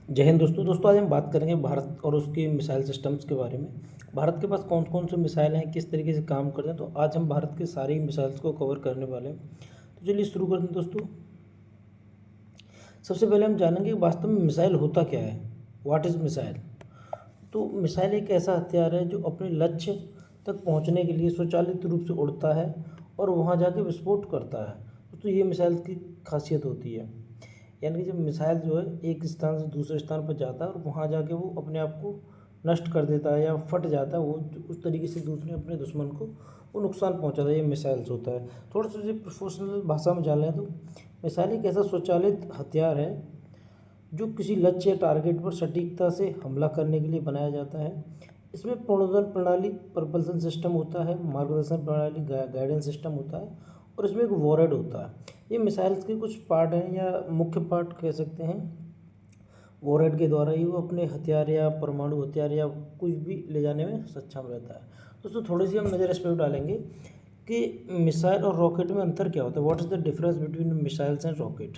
जय हिंद दोस्तों आज हम बात करेंगे भारत और उसके मिसाइल सिस्टम्स के बारे में। भारत के पास कौन कौन से मिसाइल हैं, किस तरीके से काम करते हैं। तो आज हम भारत के सारी मिसाइल्स को कवर करने वाले हैं। तो चलिए शुरू करते हैं दोस्तों। सबसे पहले हम जानेंगे कि वास्तव में मिसाइल होता क्या है। What is missile. तो मिसाइल एक ऐसा हथियार है जो अपने लक्ष्य तक पहुंचने के लिए स्वचालित रूप से उड़ता है और वहां जाके विस्फोट करता है। तो ये मिसाइल की खासियत होती है। यानी कि जब मिसाइल जो है एक स्थान से दूसरे स्थान पर जाता है और वहाँ जाके वो अपने आप को नष्ट कर देता है या फट जाता है, वो उस तरीके से दूसरे अपने दुश्मन को वो नुकसान पहुँचाता है। ये मिसाइल्स होता है। थोड़ा सा जो प्रोफेशनल भाषा में जान लें तो मिसाइल एक ऐसा स्वचालित हथियार है जो किसी लक्ष्य या टारगेट पर सटीकता से हमला करने के लिए बनाया जाता है। इसमें प्रणोदन प्रणाली, प्रपल्सन सिस्टम होता है, मार्गदर्शन प्रणाली, गाइडेंस सिस्टम होता है और इसमें एक वॉरहेड होता है। ये मिसाइल्स के कुछ पार्ट हैं या मुख्य पार्ट कह सकते हैं। वॉरहेड के द्वारा ही वो अपने हथियार या परमाणु हथियार या कुछ भी ले जाने में सक्षम रहता है। दोस्तों थोड़ी सी हम नज़र इस पर डालेंगे कि मिसाइल और रॉकेट में अंतर क्या होता है। What is the difference between missiles and rocket.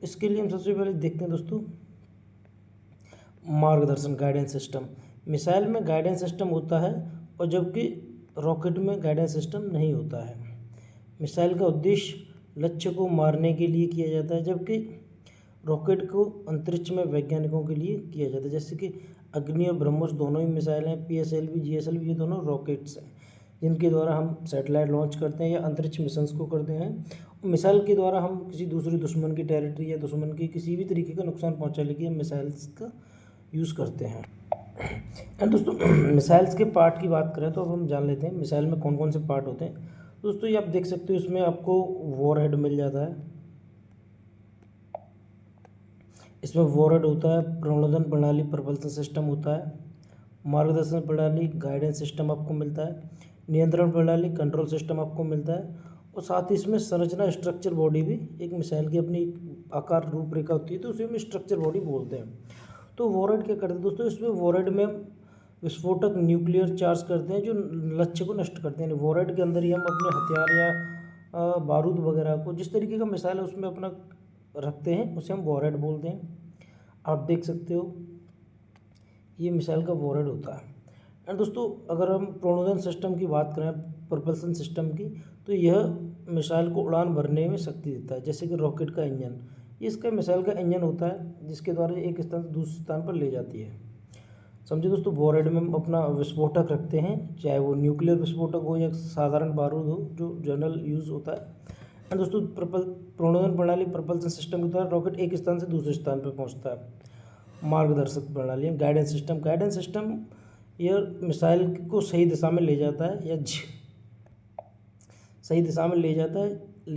इसके लिए हम सबसे पहले देखते हैं दोस्तों मार्गदर्शन, गाइडेंस सिस्टम। मिसाइल में गाइडेंस सिस्टम होता है और जबकि रॉकेट में गाइडेंस सिस्टम नहीं होता है। मिसाइल का उद्देश्य लक्ष्य को मारने के लिए किया जाता है, जबकि रॉकेट को अंतरिक्ष में वैज्ञानिकों के लिए किया जाता है। जैसे कि अग्नि और ब्रह्मोस दोनों ही मिसाइल हैं। PSLV, GSLV ये दोनों रॉकेट्स हैं जिनके द्वारा हम सैटेलाइट लॉन्च करते हैं या अंतरिक्ष मिशंस को करते हैं। मिसाइल के द्वारा हम किसी दूसरे दुश्मन की टेरिटरी या दुश्मन की किसी भी तरीके का नुकसान पहुंचाने के लिए मिसाइल्स का यूज़ करते हैं। एंड दोस्तों मिसाइल्स के पार्ट की बात करें तो अब हम जान लेते हैं मिसाइल में कौन कौन से पार्ट होते हैं। दोस्तों ये आप देख सकते हो, इसमें आपको वॉरहेड मिल जाता है। इसमें वॉरहेड होता है, प्रणोदन प्रणाली, प्रपल्सन सिस्टम होता है, मार्गदर्शन प्रणाली, गाइडेंस सिस्टम आपको मिलता है, नियंत्रण प्रणाली, कंट्रोल सिस्टम आपको मिलता है और साथ ही इसमें संरचना, स्ट्रक्चर बॉडी भी एक मिसाइल की अपनी आकार रूपरेखा होती है, तो उसे हम स्ट्रक्चर बॉडी बोलते हैं। तो वॉरहेड क्या करते हैं दोस्तों, इसमें वॉरहेड में विस्फोटक न्यूक्लियर चार्ज करते हैं जो लक्ष्य को नष्ट करते हैं। वॉरहेड के अंदर ही हम अपने हथियार या बारूद वगैरह को, जिस तरीके का मिसाइल है उसमें अपना रखते हैं, उसे हम वॉरहेड बोलते हैं। आप देख सकते हो ये मिसाइल का वॉरहेड होता है। एंड दोस्तों अगर हम प्रणोदन सिस्टम की बात करें, प्रपल्सन सिस्टम की, तो यह मिसाइल को उड़ान भरने में शक्ति देता है। जैसे कि रॉकेट का इंजन, इसका मिसाइल का इंजन होता है जिसके द्वारा एक स्थान से दूसरे स्थान पर ले जाती है। समझे दोस्तों, वॉरहेड में हम अपना विस्फोटक रखते हैं, चाहे वो न्यूक्लियर विस्फोटक हो या साधारण बारूद हो जो जनरल यूज़ होता है। एंड दोस्तों प्रणोदन प्रणाली, प्रपल्सन सिस्टम के द्वारा रॉकेट एक स्थान से दूसरे स्थान पर पहुंचता है। मार्गदर्शक प्रणाली, गाइडेंस सिस्टम। गाइडेंस सिस्टम यह मिसाइल को सही दिशा में ले जाता है या सही दिशा में ले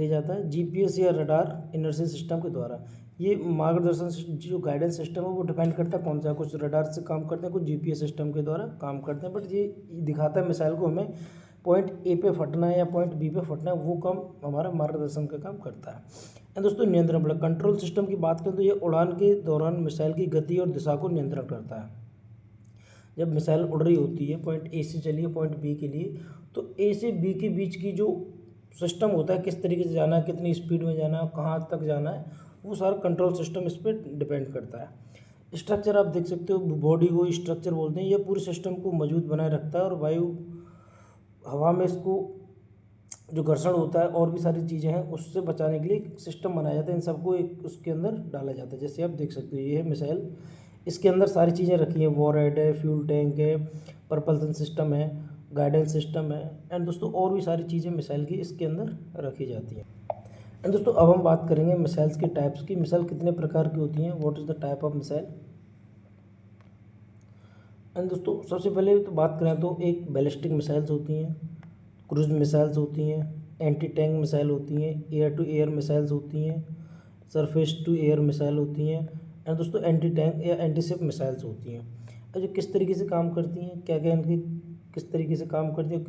जाता है GPS या रडार इनर्सी सिस्टम के द्वारा। ये मार्गदर्शन जो गाइडेंस सिस्टम है वो डिपेंड करता है कौन सा, कुछ रडार से काम करते हैं, कुछ GPS सिस्टम के द्वारा काम करते हैं। बट ये दिखाता है मिसाइल को हमें पॉइंट A पे फटना है या पॉइंट B पे फटना है, वो काम हमारा मार्गदर्शन का काम करता है। एंड दोस्तों नियंत्रण प्रणाली, कंट्रोल सिस्टम की बात करें तो ये उड़ान के दौरान मिसाइल की गति और दिशा को नियंत्रण करता है। जब मिसाइल उड़ रही होती है, पॉइंट A से चलिए पॉइंट B के लिए, तो A से B के बीच की जो सिस्टम होता है, किस तरीके से जाना है, कितनी स्पीड में जाना है, कहाँ तक जाना है, वो सारा कंट्रोल सिस्टम इस पर डिपेंड करता है। स्ट्रक्चर आप देख सकते हो, बॉडी को स्ट्रक्चर बोलते हैं। ये पूरे सिस्टम को मजबूत बनाए रखता है और वायु हवा में इसको जो घर्षण होता है और भी सारी चीज़ें हैं उससे बचाने के लिए एक सिस्टम बनाया जाता है। इन सबको एक उसके अंदर डाला जाता है। जैसे आप देख सकते हो ये है मिसाइल, इसके अंदर सारी चीज़ें रखी हैं। वॉरहेड है, फ्यूल टैंक है, प्रपल्सन सिस्टम है, गाइडेंस सिस्टम है। एंड दोस्तों और भी सारी चीज़ें मिसाइल की इसके अंदर रखी जाती हैं। एंड दोस्तों अब हम बात करेंगे मिसाइल्स के टाइप्स की। मिसाइल कितने प्रकार की होती हैं, what is the type of missile. And दोस्तों सबसे पहले तो बात करें तो एक बैलिस्टिक मिसाइल्स होती हैं, क्रूज मिसाइल्स होती हैं, एंटी टैंक मिसाइल होती हैं, एयर टू एयर मिसाइल्स होती हैं, सरफेस टू एयर मिसाइल होती हैं। एंड दोस्तों एंटी टैंक या एंटी शिप मिसाइल्स होती हैं। और जो किस तरीके से काम करती हैं, क्या क्या इनकी किस तरीके से काम करती है,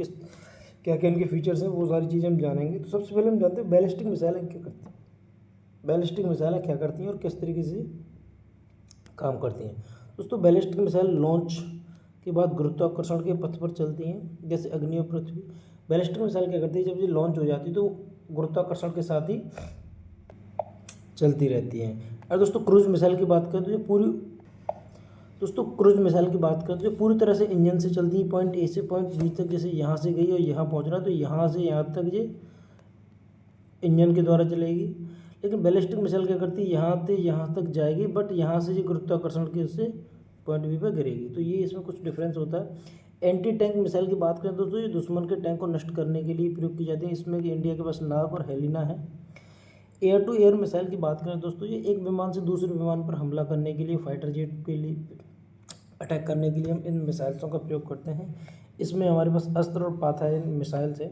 क्या क्या इनके फीचर्स हैं, वो सारी चीज़ें हम जानेंगे। तो सबसे पहले हम जानते हैं बैलिस्टिक मिसाइलें क्या करती हैं। बैलिस्टिक मिसाइलें क्या करती हैं और किस तरीके से काम करती हैं। दोस्तों बैलिस्टिक मिसाइल लॉन्च के बाद गुरुत्वाकर्षण के पथ पर चलती हैं, जैसे अग्नि और पृथ्वी। बैलिस्टिक मिसाइल क्या करती है, जब ये लॉन्च हो जाती है तो गुरुत्वाकर्षण के साथ ही चलती रहती हैं। और दोस्तों क्रूज मिसाइल की बात करें तो क्रूज मिसाइल की बात करें तो जो पूरी तरह से इंजन से चलती है, पॉइंट ए से पॉइंट बी तक, जैसे यहाँ से गई और यहाँ पहुँच रहा है तो यहाँ से यहाँ तक ये इंजन के द्वारा चलेगी। लेकिन बैलिस्टिक मिसाइल क्या करती है, यहाँ से यहाँ तक जाएगी बट यहाँ से ये गुरुत्वाकर्षण की उससे पॉइंट बी पर गिरेगी। तो ये इसमें कुछ डिफरेंस होता है। एंटी टैंक मिसाइल की बात करें दोस्तों, ये दुश्मन के टैंक को नष्ट करने के लिए प्रयोग की जाती है। इसमें कि इंडिया के पास नाग और हेलिना है। एयर टू एयर मिसाइल की बात करें दोस्तों, ये एक विमान से दूसरे विमान पर हमला करने के लिए, फाइटर जेट के लिए अटैक करने के लिए हम इन मिसाइल्सों का प्रयोग करते हैं। इसमें हमारे पास अस्त्र और पाथाइन मिसाइल्स है।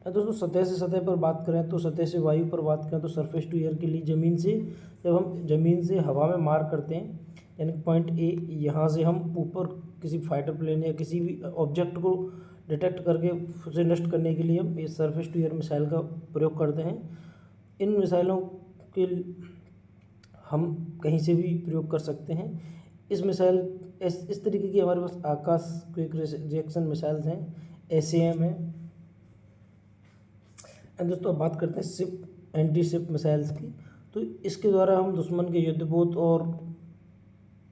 दोस्तों सतह से सतह पर बात करें तो सतह से वायु पर बात करें तो सरफेस टू एयर के लिए जब हम ज़मीन से हवा में मार करते हैं, यानी पॉइंट ए, यहाँ से हम ऊपर किसी फाइटर प्लेन या किसी भी ऑब्जेक्ट को डिटेक्ट करके उसे नष्ट करने के लिए हम इस सरफेस टू एयर मिसाइल का प्रयोग करते हैं। इन मिसाइलों के हम कहीं से भी प्रयोग कर सकते हैं। इस तरीके की हमारे पास आकाश क्विक रिएक्शन मिसाइल्स हैं, SAM है। एंड दोस्तों अब बात करते हैं शिप एंटी शिप मिसाइल्स की। तो इसके द्वारा हम दुश्मन के युद्धपोत और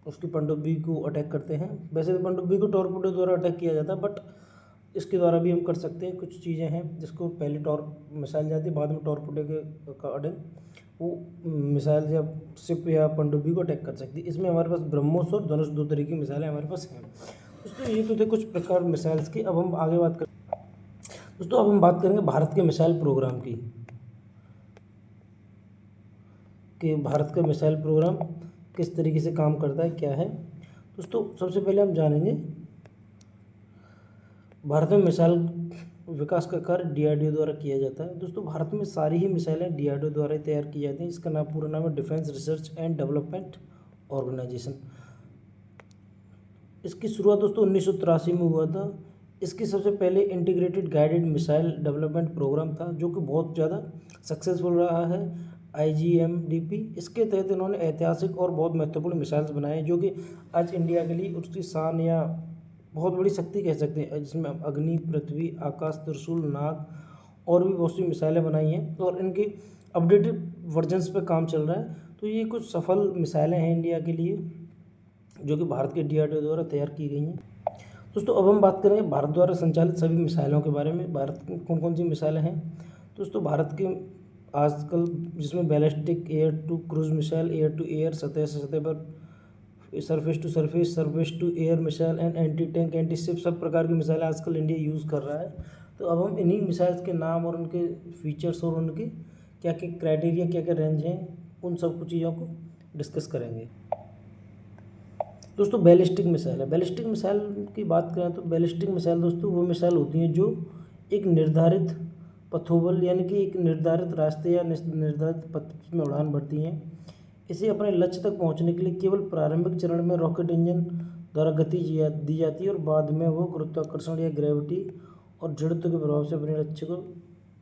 उसकी पनडुब्बी को अटैक करते हैं। वैसे तो पनडुब्बी को टॉर्पेडो द्वारा अटैक किया जाता है, बट इसके द्वारा भी हम कर सकते हैं। कुछ चीज़ें हैं जिसको पहले मिसाइल जाती है, बाद में टॉर्पेडो के अकॉर्डिंग वो मिसाइल या शिप या पनडुब्बी को अटैक कर सकती है। इसमें हमारे पास ब्रह्मोस और धनुष 2 तरीके की मिसाइलें हमारे पास हैं। दोस्तों ये तो थे कुछ प्रकार मिसाइल्स की। अब हम आगे बात करें दोस्तों, अब हम बात करेंगे भारत के मिसाइल प्रोग्राम की, कि भारत का मिसाइल प्रोग्राम किस तरीके से काम करता है, क्या है। दोस्तों सबसे पहले हम जानेंगे भारत में मिसाइल विकास का कार्य DRDO द्वारा किया जाता है। दोस्तों भारत में सारी ही मिसाइलें DRDO द्वारा ही तैयार की जाती हैं। इसका पूरा नाम है defence research and development organisation. इसकी शुरुआत दोस्तों 1983 में हुआ था। इसकी सबसे पहले integrated guided missile development programme था, जो कि बहुत ज़्यादा सक्सेसफुल रहा है, IGMDP। इसके तहत इन्होंने ऐतिहासिक और बहुत महत्वपूर्ण मिसाइल्स बनाए, जो कि आज इंडिया के लिए उसकी शान या बहुत बड़ी शक्ति कह सकते हैं, जिसमें अग्नि, पृथ्वी, आकाश, त्रिशूल, नाग और भी बहुत सी मिसाइलें बनाई हैं। और इनके अपडेटेड वर्जन्स पे काम चल रहा है। तो ये कुछ सफल मिसाइलें हैं इंडिया के लिए, जो कि भारत के DRDO द्वारा तैयार की गई हैं। दोस्तों अब हम बात करेंगे भारत द्वारा संचालित सभी मिसाइलों के बारे में। भारत की कौन कौन सी मिसाइलें हैं। दोस्तों भारत के आजकल जिसमें ballistic, air to cruise missile, air to air, सतह से सतह पर, surface to surface, surface to air missile and anti tank, anti ship, सब प्रकार की मिसाइलें आजकल इंडिया यूज़ कर रहा है। तो अब हम इन्हीं मिसाइल्स के नाम और उनके फीचर्स और उनके क्या क्या क्राइटेरिया, क्या क्या रेंज हैं, उन सब कुछ चीज़ों को डिस्कस करेंगे। दोस्तों बैलिस्टिक मिसाइल है। बैलिस्टिक मिसाइल की बात करें तो बैलिस्टिक मिसाइल दोस्तों वो मिसाइल होती हैं जो एक निर्धारित पथोबल, यानी कि एक निर्धारित रास्ते या निर्धारित पथ में उड़ान भरती हैं। इसे अपने लक्ष्य तक पहुंचने के लिए केवल प्रारंभिक चरण में रॉकेट इंजन द्वारा गति दी जाती है और बाद में वो गुरुत्वाकर्षण या ग्रेविटी और जड़त्व के प्रभाव से अपने लक्ष्य को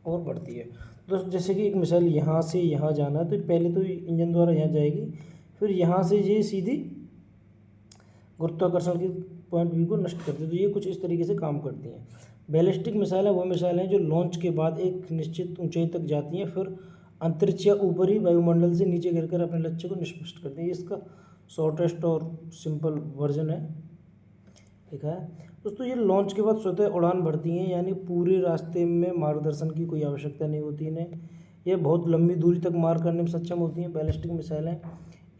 और बढ़ती है। दोस्तों जैसे कि एक मिसाइल यहाँ से यहाँ जाना है, तो पहले तो इंजन द्वारा यहाँ जाएगी, फिर यहाँ से ये सीधी गुरुत्वाकर्षण की पॉइंट बी को नष्ट करती है। तो ये कुछ इस तरीके से काम करती हैं। बैलिस्टिक मिसाइल है वो मिसाइल हैं जो लॉन्च के बाद एक निश्चित ऊंचाई तक जाती हैं, फिर अंतरिक्ष या ऊपरी वायुमंडल से नीचे गिरकर अपने लक्ष्य को निष्पष्ट करते हैं। ये इसका शॉर्टेस्ट और सिंपल वर्जन है, ठीक है। दोस्तों ये लॉन्च के बाद स्वतः उड़ान भरती हैं, यानी पूरे रास्ते में मार्गदर्शन की कोई आवश्यकता नहीं होती इन्हें। ये बहुत लंबी दूरी तक मार करने में सक्षम होती हैं। बैलिस्टिक मिसाइलें,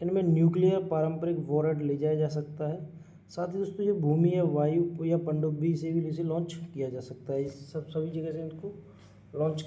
इनमें न्यूक्लियर पारंपरिक वॉरहेड ले जाया जा सकता है। साथ ही दोस्तों ये भूमि या वायु या पनडुब्बी से भी इसे लॉन्च किया जा सकता है। इस सभी जगह से इनको लॉन्च